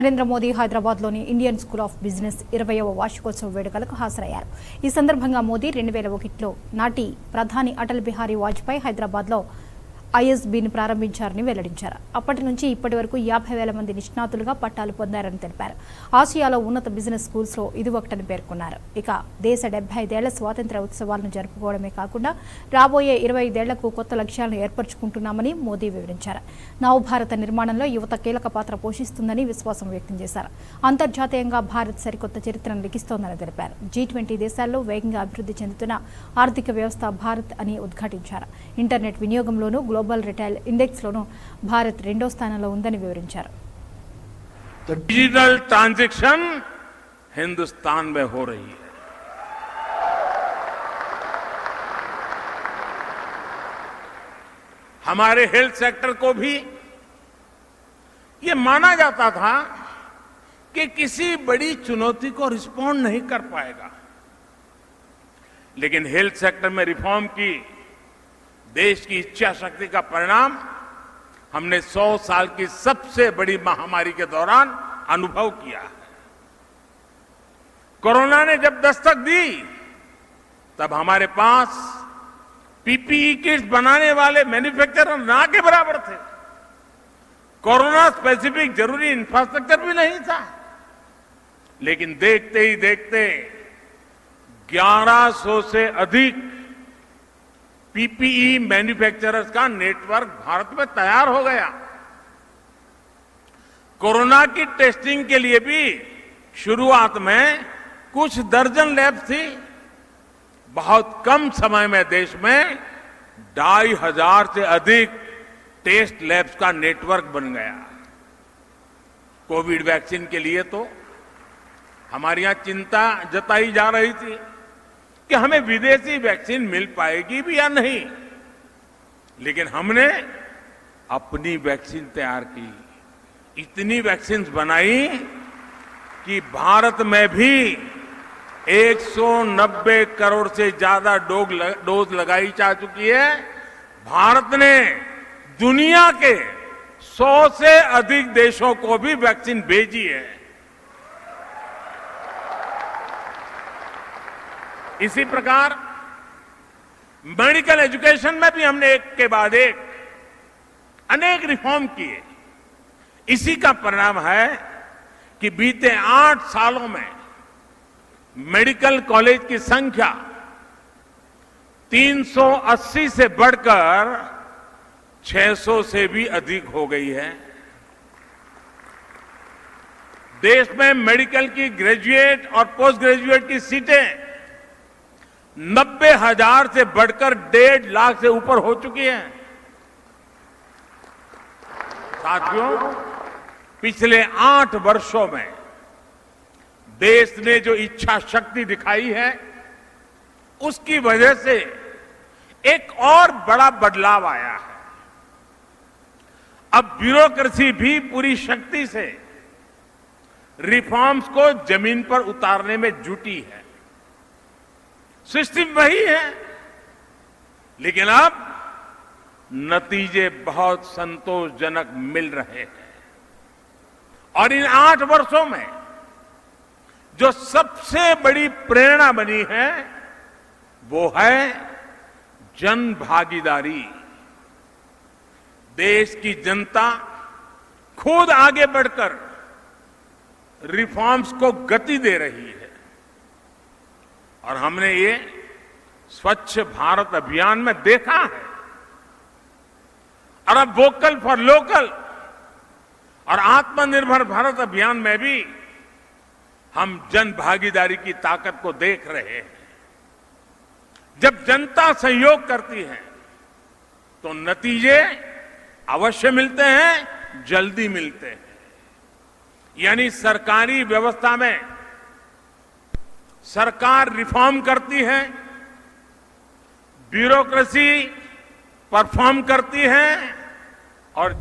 నరేంద్ర మోదీ హైదరాబాద్లోని Indian school of business 20వ వార్షికోత్సవ వేడుకలకు హాజరయ్యారు. ఈ సందర్భంగా మోదీ 2001లో నాటి ప్రధాని అటల్ బిహారీ వాజ్పేయి హైదరాబాద్లో ఐఎస్బీని ప్రారంభించారని వెల్లడించారు. అప్పటి నుంచి ఇప్పటి వరకు 50,000 మంది నిష్ణాతులుగా పట్టాలు పొందారని తెలిపారు. ఆసియాలో ఉన్నత బిజినెస్ స్కూల్స్లో ఇది ఒకటని పేర్కొన్నారు. ఇక దేశ 75 ఏళ్ల స్వాతంత్ర్య ఉత్సవాలను జరుపుకోవడమే కాకుండా రాబోయే 25 ఏళ్లకు కొత్త లక్ష్యాలను ఏర్పరచుకుంటున్నామని మోదీ వివరించారు. నవభారత నిర్మాణంలో యువత కీలక పాత్ర పోషిస్తుందని విశ్వాసం వ్యక్తం చేశారు. అంతర్జాతీయంగా భారత్ సరికొత్త చరిత్రను లిఖిస్తోందని తెలిపారు. G20 దేశాల్లో వేగంగా అభివృద్ధి చెందుతున్న ఆర్థిక వ్యవస్థ భారత్ అని ఉద్ఘాటించారు. ఇంటర్నెట్ వినియోగంలోనూ గ్లోబల్ రిటైల్ ఇండెక్స్ లోనూ భారత్ 2వ స్థానంలో ఉందని వివరించారు. डिजिटल ट्रांजैक्शन हिंदुस्तान में हो रही है. हमारे हेल्थ सेक्टर को भी ये माना जाता था कि किसी बड़ी चुनौती को रिस्पॉन्ड नहीं कर पाएगा, लेकिन हेल्थ सेक्टर में रिफॉर्म की देश की इच्छा शक्ति का परिणाम हमने 100 साल की सबसे बड़ी महामारी के दौरान अनुभव किया है. कोरोना ने जब दस्तक दी तब हमारे पास पीपीई किट्स बनाने वाले मैन्युफैक्चरर ना के बराबर थे. कोरोना स्पेसिफिक जरूरी इंफ्रास्ट्रक्चर भी नहीं था, लेकिन देखते ही देखते 1100 से अधिक पीपीई मैन्युफैक्चरर्स का नेटवर्क भारत में तैयार हो गया. कोरोना की टेस्टिंग के लिए भी शुरुआत में कुछ दर्जन लैब थी. बहुत कम समय में देश में 2,500 से अधिक टेस्ट लैब्स का नेटवर्क बन गया. कोविड वैक्सीन के लिए तो हमारे यहां चिंता जताई जा रही थी कि हमें विदेशी वैक्सीन मिल पाएगी भी या नहीं, लेकिन हमने अपनी वैक्सीन तैयार की. इतनी वैक्सीन बनाई कि भारत में भी 190 करोड़ से ज्यादा डोज लगाई जा चुकी है. भारत ने दुनिया के 100 से अधिक देशों को भी वैक्सीन भेजी है. इसी प्रकार मेडिकल एजुकेशन में भी हमने एक के बाद एक अनेक रिफॉर्म किए. इसी का परिणाम है कि बीते 8 सालों में मेडिकल कॉलेज की संख्या 380 से बढ़कर 600 से भी अधिक हो गई है. देश में मेडिकल की ग्रेजुएट और पोस्ट ग्रेजुएट की सीटें 90,000 से बढ़कर 1.5 लाख से ऊपर हो चुकी हैं. साथियों, पिछले 8 वर्षों में देश ने जो इच्छा शक्ति दिखाई है, उसकी वजह से एक और बड़ा बदलाव आया है. अब ब्यूरोक्रेसी भी पूरी शक्ति से रिफॉर्म्स को जमीन पर उतारने में जुटी है. सिस्टम वही है, लेकिन अब नतीजे बहुत संतोषजनक मिल रहे हैं. और इन 8 वर्षों में जो सबसे बड़ी प्रेरणा बनी है वो है जन भागीदारी. देश की जनता खुद आगे बढ़कर रिफॉर्म्स को गति दे रही है. और हमने ये स्वच्छ भारत अभियान में देखा है. और अब वोकल फॉर लोकल और आत्मनिर्भर भारत अभियान में भी हम जन भागीदारी की ताकत को देख रहे हैं. जब जनता सहयोग करती है तो नतीजे अवश्य मिलते हैं, जल्दी मिलते हैं. यानी सरकारी व्यवस्था में सरकार रिफॉर्म करती है, ब्यूरोक्रेसी परफॉर्म करती है और